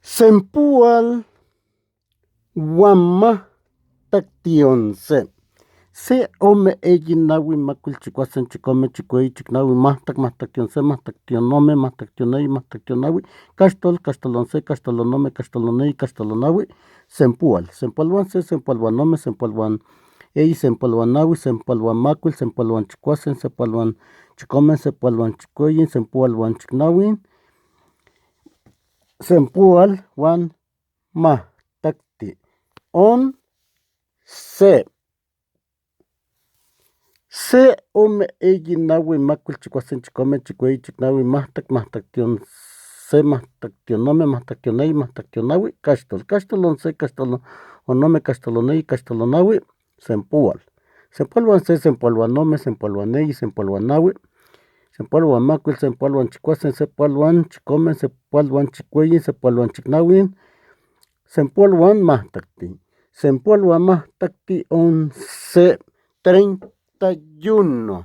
Sempual Wama Taktionse. Se ome nawi makul chikuasen chikome chikuei chiknawi mahtaktionse mahtaktionome mahtaktionei mahtaktionawi kashtolonse kashtolonome kashtolonei kashtolonawi sempual se sempualwanome sempualwan eyi sempualwanawi sempualwan makul sempualwan chikuasen sempualwan chikome sempualwan chikueyi sempualwan chiknawi sempualwan mahtakti on se ome eyi nawi makul chikuasen chikome chikueyi chiknawi mahtaktionse mahtaktionome mahtaktionei mahtaktionawi kashtolonse kashtolonome kashtolonei kashtolonawi sempualwan se sempualwanome sempualwaneyi sempualwanawi sempualwan makul sempualwan chikuasen sempualwan chikome sempualwan chikueyi sempualwan chiknawi sempualwan mahtakti once 31